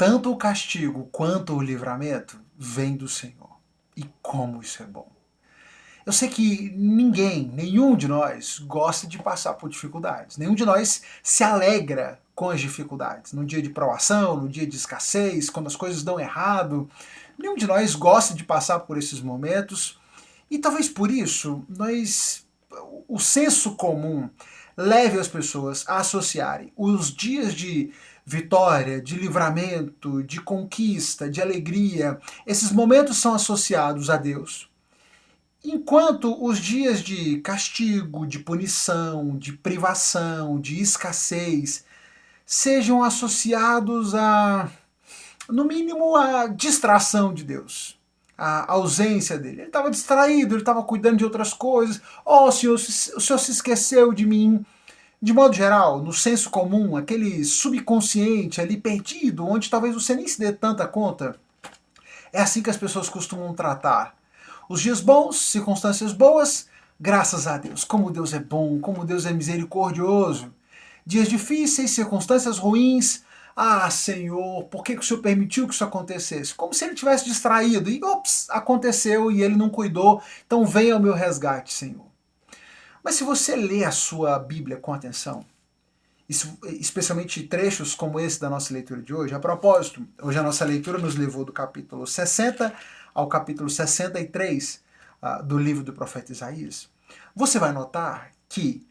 tanto o castigo quanto o livramento vem do Senhor. E como isso é bom. Eu sei que nenhum de nós gosta de passar por dificuldades. Nenhum de nós se alegra com as dificuldades. No dia de provação, no dia de escassez, quando as coisas dão errado. Nenhum de nós gosta de passar por esses momentos. E talvez por isso, o senso comum leve as pessoas a associarem os dias de vitória, de livramento, de conquista, de alegria. Esses momentos são associados a Deus. Enquanto os dias de castigo, de punição, de privação, de escassez sejam associados no mínimo, a distração de Deus, a ausência dele. Ele estava distraído, ele estava cuidando de outras coisas. Oh, Senhor, o Senhor se esqueceu de mim. De modo geral, no senso comum, aquele subconsciente ali perdido, onde talvez você nem se dê tanta conta, é assim que as pessoas costumam tratar. Os dias bons, circunstâncias boas, graças a Deus. Como Deus é bom, como Deus é misericordioso. Dias difíceis, circunstâncias ruins, ah, Senhor, por que o Senhor permitiu que isso acontecesse? Como se ele tivesse distraído e, ops, aconteceu e ele não cuidou, então venha ao meu resgate, Senhor. Mas se você lê a sua Bíblia com atenção, especialmente trechos como esse da nossa leitura de hoje, a propósito, hoje a nossa leitura nos levou do capítulo 60 ao capítulo 63 do livro do profeta Isaías, você vai notar que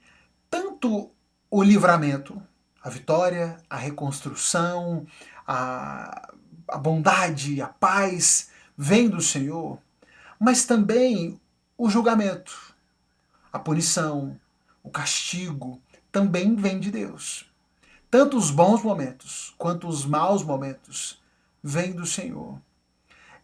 tanto o livramento, a vitória, a reconstrução, a bondade, a paz vem do Senhor, mas também o julgamento, a punição, o castigo também vem de Deus. Tanto os bons momentos quanto os maus momentos vêm do Senhor.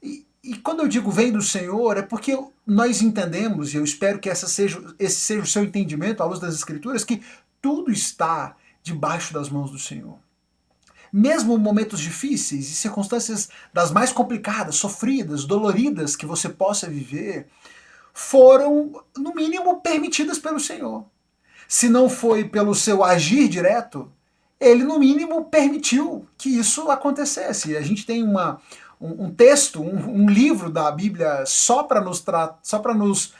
E quando eu digo vem do Senhor, é porque nós entendemos, e eu espero que esse seja o seu entendimento à luz das Escrituras, que tudo está debaixo das mãos do Senhor. Mesmo momentos difíceis e circunstâncias das mais complicadas, sofridas, doloridas que você possa viver, foram, no mínimo, permitidas pelo Senhor. Se não foi pelo seu agir direto, ele, no mínimo, permitiu que isso acontecesse. A gente tem um texto, um livro da Bíblia só para nos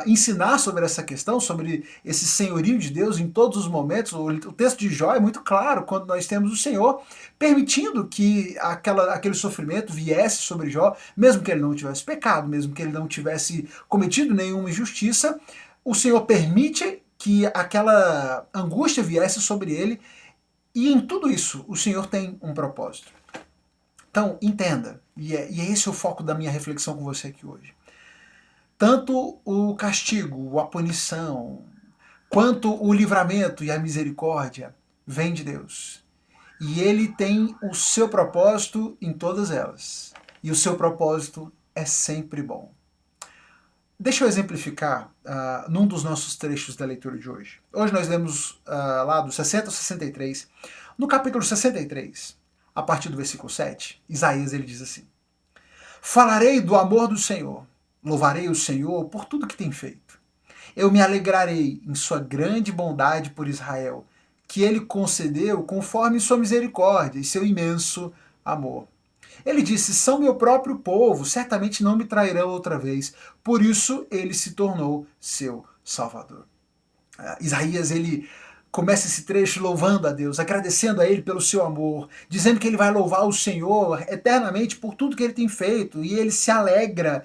ensinar sobre essa questão, sobre esse senhorio de Deus em todos os momentos. O texto de Jó é muito claro quando nós temos o Senhor permitindo que aquele sofrimento viesse sobre Jó, mesmo que ele não tivesse pecado, mesmo que ele não tivesse cometido nenhuma injustiça, o Senhor permite que aquela angústia viesse sobre ele, e em tudo isso o Senhor tem um propósito. Então, entenda, e é esse o foco da minha reflexão com você aqui hoje. Tanto o castigo, a punição, quanto o livramento e a misericórdia vem de Deus. E ele tem o seu propósito em todas elas. E o seu propósito é sempre bom. Deixa eu exemplificar num dos nossos trechos da leitura de hoje. Hoje nós lemos lá do 60 ao 63. No capítulo 63, a partir do versículo 7, Isaías ele diz assim: falarei do amor do Senhor, louvarei o Senhor por tudo que tem feito. Eu me alegrarei em sua grande bondade por Israel, que ele concedeu conforme sua misericórdia e seu imenso amor. Ele disse: são meu próprio povo, certamente não me trairão outra vez. Por isso ele se tornou seu Salvador. Isaías ele começa esse trecho louvando a Deus, agradecendo a ele pelo seu amor, dizendo que ele vai louvar o Senhor eternamente por tudo que ele tem feito, e ele se alegra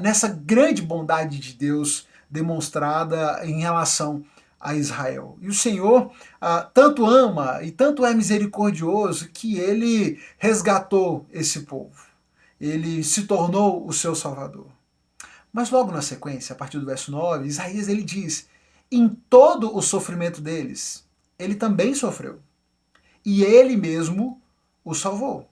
nessa grande bondade de Deus demonstrada em relação a Israel. E o Senhor tanto ama e tanto é misericordioso que ele resgatou esse povo. Ele se tornou o seu Salvador. Mas logo na sequência, a partir do verso 9, Isaías ele diz: em todo o sofrimento deles, ele também sofreu. E ele mesmo os salvou.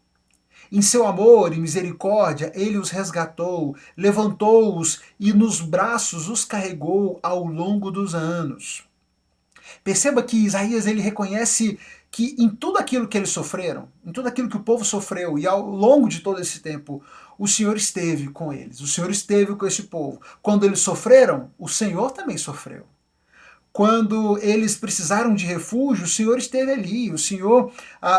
Em seu amor e misericórdia, ele os resgatou, levantou-os e nos braços os carregou ao longo dos anos. Perceba que Isaías ele reconhece que em tudo aquilo que eles sofreram, em tudo aquilo que o povo sofreu, e ao longo de todo esse tempo, o Senhor esteve com eles, o Senhor esteve com esse povo. Quando eles sofreram, o Senhor também sofreu. Quando eles precisaram de refúgio, o Senhor esteve ali, o Senhor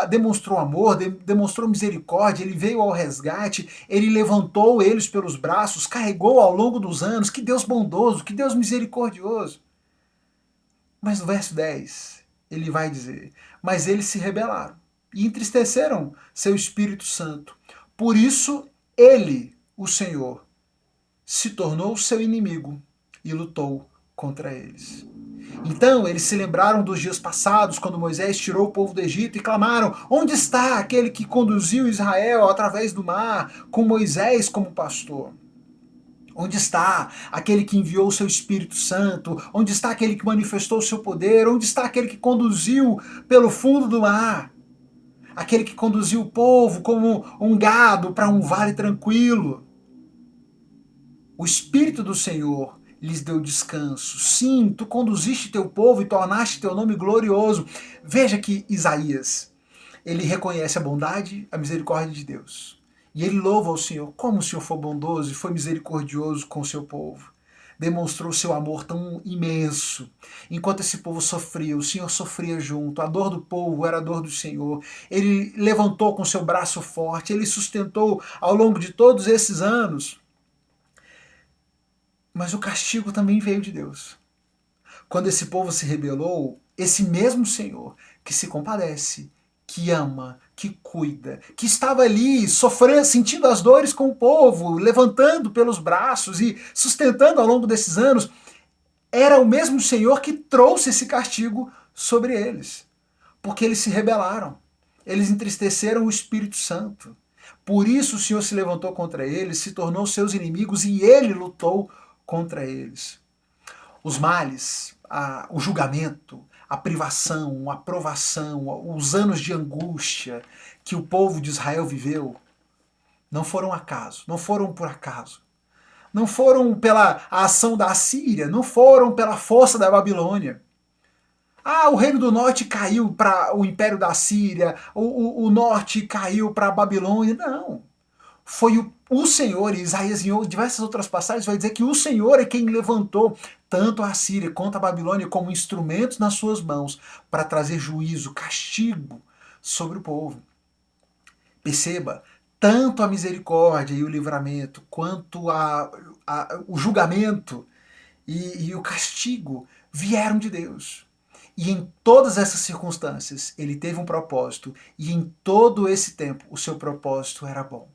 demonstrou amor, demonstrou misericórdia, Ele veio ao resgate, Ele levantou eles pelos braços, carregou ao longo dos anos. Que Deus bondoso, que Deus misericordioso. Mas no verso 10, ele vai dizer: mas eles se rebelaram e entristeceram seu Espírito Santo. Por isso, ele, o Senhor, se tornou seu inimigo e lutou contra eles. Então eles se lembraram dos dias passados, quando Moisés tirou o povo do Egito, e clamaram: onde está aquele que conduziu Israel através do mar, com Moisés como pastor? Onde está aquele que enviou o seu Espírito Santo? Onde está aquele que manifestou o seu poder? Onde está aquele que conduziu pelo fundo do mar? Aquele que conduziu o povo como um gado para um vale tranquilo? O Espírito do Senhor lhes deu descanso. Sim, tu conduziste teu povo e tornaste teu nome glorioso. Veja que Isaías, ele reconhece a bondade, a misericórdia de Deus. E ele louva ao Senhor. Como o Senhor foi bondoso e foi misericordioso com o seu povo. Demonstrou seu amor tão imenso. Enquanto esse povo sofria, o Senhor sofria junto. A dor do povo era a dor do Senhor. Ele levantou com seu braço forte. Ele sustentou ao longo de todos esses anos. Mas o castigo também veio de Deus. Quando esse povo se rebelou, esse mesmo Senhor que se compadece, que ama, que cuida, que estava ali sofrendo, sentindo as dores com o povo, levantando pelos braços e sustentando ao longo desses anos, era o mesmo Senhor que trouxe esse castigo sobre eles. Porque eles se rebelaram. Eles entristeceram o Espírito Santo. Por isso o Senhor se levantou contra eles, se tornou seus inimigos e ele lutou contra eles. Os males, o julgamento, a privação, a provação, os anos de angústia que o povo de Israel viveu, não foram acaso, não foram por acaso. Não foram pela ação da Assíria, não foram pela força da Babilônia. O reino do norte caiu para o império da Assíria, o norte caiu para a Babilônia. Não. Foi o Senhor, e Isaías em diversas outras passagens vai dizer que o Senhor é quem levantou tanto a Assíria quanto a Babilônia como instrumentos nas suas mãos para trazer juízo, castigo sobre o povo. Perceba, tanto a misericórdia e o livramento, quanto o julgamento e o castigo vieram de Deus. E em todas essas circunstâncias, ele teve um propósito, e em todo esse tempo, o seu propósito era bom.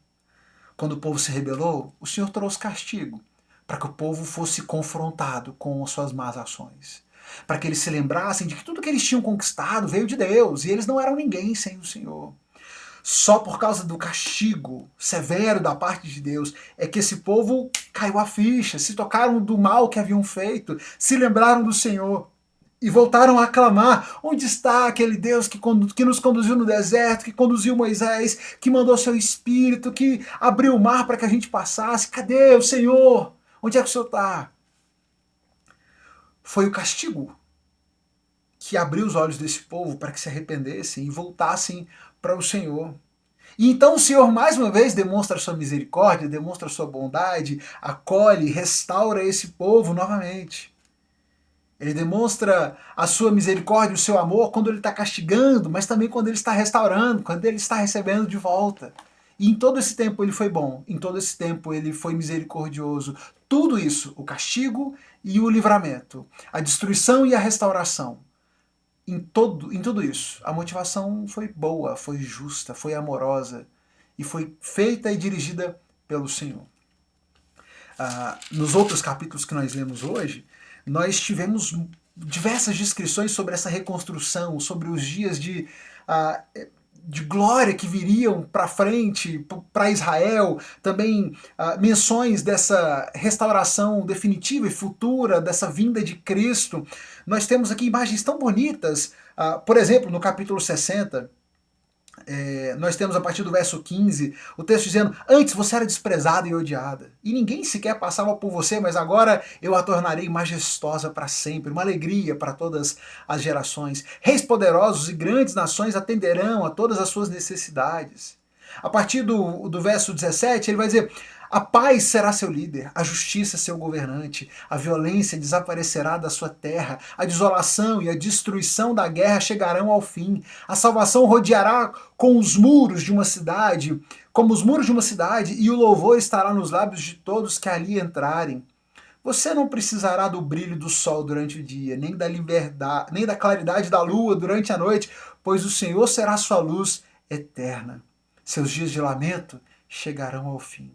Quando o povo se rebelou, o Senhor trouxe castigo, para que o povo fosse confrontado com suas más ações. Para que eles se lembrassem de que tudo que eles tinham conquistado veio de Deus, e eles não eram ninguém sem o Senhor. Só por causa do castigo severo da parte de Deus é que esse povo caiu a ficha, se tocaram do mal que haviam feito, se lembraram do Senhor. E voltaram a clamar: onde está aquele Deus que nos conduziu no deserto, que conduziu Moisés, que mandou seu Espírito, que abriu o mar para que a gente passasse? Cadê o Senhor? Onde é que o Senhor está? Foi o castigo que abriu os olhos desse povo para que se arrependessem e voltassem para o Senhor. E então o Senhor mais uma vez demonstra a sua misericórdia, demonstra a sua bondade, acolhe, restaura esse povo novamente. Ele demonstra a sua misericórdia, o seu amor quando ele está castigando, mas também quando ele está restaurando, quando ele está recebendo de volta. E em todo esse tempo ele foi bom, em todo esse tempo ele foi misericordioso. Tudo isso, o castigo e o livramento, a destruição e a restauração, em tudo isso, a motivação foi boa, foi justa, foi amorosa e foi feita e dirigida pelo Senhor. Nos outros capítulos que nós lemos hoje, nós tivemos diversas descrições sobre essa reconstrução, sobre os dias de glória que viriam para frente, para Israel, também menções dessa restauração definitiva e futura, dessa vinda de Cristo. Nós temos aqui imagens tão bonitas, por exemplo, no capítulo 60, nós temos a partir do verso 15, o texto dizendo: antes você era desprezada e odiada, e ninguém sequer passava por você, mas agora eu a tornarei majestosa para sempre, uma alegria para todas as gerações. Reis poderosos e grandes nações atenderão a todas as suas necessidades. A partir do verso 17, ele vai dizer: a paz será seu líder, a justiça seu governante, a violência desaparecerá da sua terra, a desolação e a destruição da guerra chegarão ao fim, a salvação rodeará com os muros de uma cidade, como os muros de uma cidade, e o louvor estará nos lábios de todos que ali entrarem. Você não precisará do brilho do sol durante o dia, nem da claridade da lua durante a noite, pois o Senhor será sua luz eterna. Seus dias de lamento chegarão ao fim.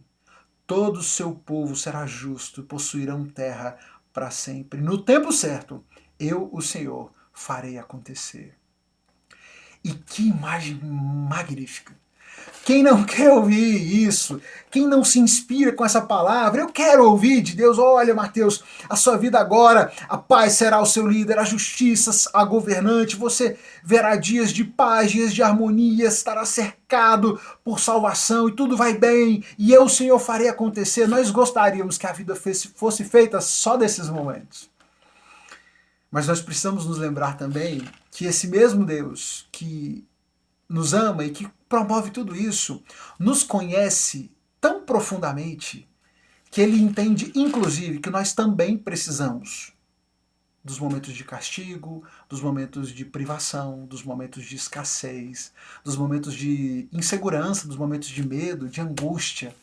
Todo o seu povo será justo e possuirão terra para sempre. No tempo certo, eu, o Senhor, farei acontecer. E que imagem magnífica! Quem não quer ouvir isso? Quem não se inspira com essa palavra? Eu quero ouvir de Deus. Olha, Mateus, a sua vida agora, a paz será o seu líder, a justiça a governante, você verá dias de paz, dias de harmonia, estará cercado por salvação e tudo vai bem, e eu, Senhor, farei acontecer. Nós gostaríamos que a vida fosse feita só desses momentos. Mas nós precisamos nos lembrar também que esse mesmo Deus que nos ama e que promove tudo isso, nos conhece tão profundamente que ele entende, inclusive, que nós também precisamos dos momentos de castigo, dos momentos de privação, dos momentos de escassez, dos momentos de insegurança, dos momentos de medo, de angústia,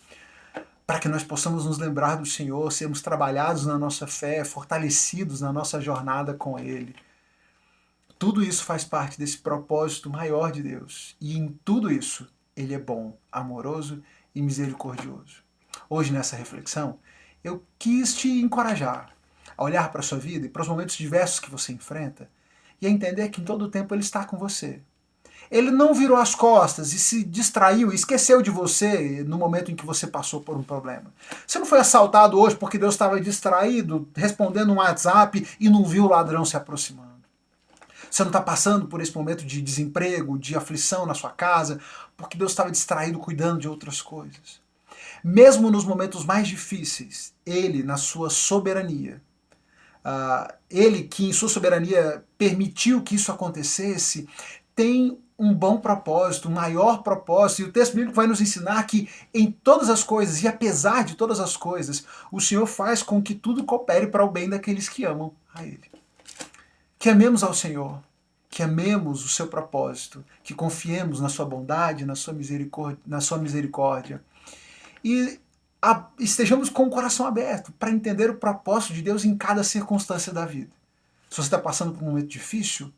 para que nós possamos nos lembrar do Senhor, sermos trabalhados na nossa fé, fortalecidos na nossa jornada com Ele. Tudo isso faz parte desse propósito maior de Deus. E em tudo isso, Ele é bom, amoroso e misericordioso. Hoje, nessa reflexão, eu quis te encorajar a olhar para a sua vida e para os momentos diversos que você enfrenta e a entender que em todo o tempo Ele está com você. Ele não virou as costas e se distraiu e esqueceu de você no momento em que você passou por um problema. Você não foi assaltado hoje porque Deus estava distraído, respondendo um WhatsApp e não viu o ladrão se aproximando. Você não está passando por esse momento de desemprego, de aflição na sua casa, porque Deus estava distraído cuidando de outras coisas. Mesmo nos momentos mais difíceis, Ele, na sua soberania, Ele que em sua soberania permitiu que isso acontecesse, tem um bom propósito, um maior propósito, e o texto bíblico vai nos ensinar que em todas as coisas, e apesar de todas as coisas, o Senhor faz com que tudo coopere para o bem daqueles que amam a Ele. Que amemos ao Senhor, que amemos o seu propósito, que confiemos na sua bondade, na sua misericórdia e estejamos com o coração aberto para entender o propósito de Deus em cada circunstância da vida. Se você está passando por um momento difícil,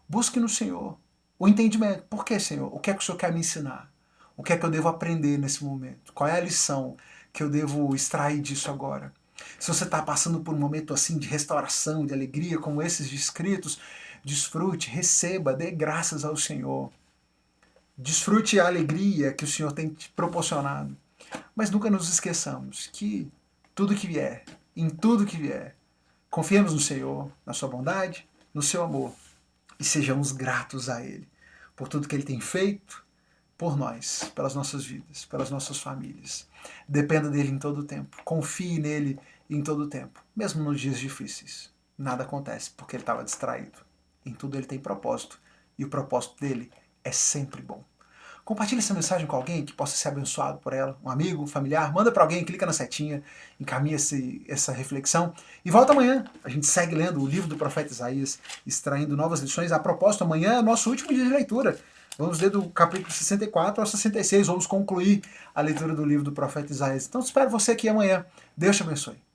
busque no Senhor o entendimento. Por que, Senhor? O que é que o Senhor quer me ensinar? O que é que eu devo aprender nesse momento? Qual é a lição que eu devo extrair disso agora? Se você está passando por um momento assim de restauração, de alegria, como esses descritos, desfrute, receba, dê graças ao Senhor. Desfrute a alegria que o Senhor tem te proporcionado. Mas nunca nos esqueçamos que tudo que vier, em tudo que vier, confiemos no Senhor, na sua bondade, no seu amor e sejamos gratos a Ele por tudo que Ele tem feito por nós, pelas nossas vidas, pelas nossas famílias. Dependa dele em todo o tempo. Confie nele em todo o tempo, mesmo nos dias difíceis. Nada acontece porque ele estava distraído. Em tudo ele tem propósito e o propósito dele é sempre bom. Compartilhe essa mensagem com alguém que possa ser abençoado por ela, um amigo, um familiar, manda para alguém, clica na setinha, encaminha essa reflexão e volta amanhã. A gente segue lendo o livro do profeta Isaías, extraindo novas lições. A propósito, amanhã é nosso último dia de leitura. Vamos ler do capítulo 64 ao 66, vamos concluir a leitura do livro do profeta Isaías. Então espero você aqui amanhã. Deus te abençoe.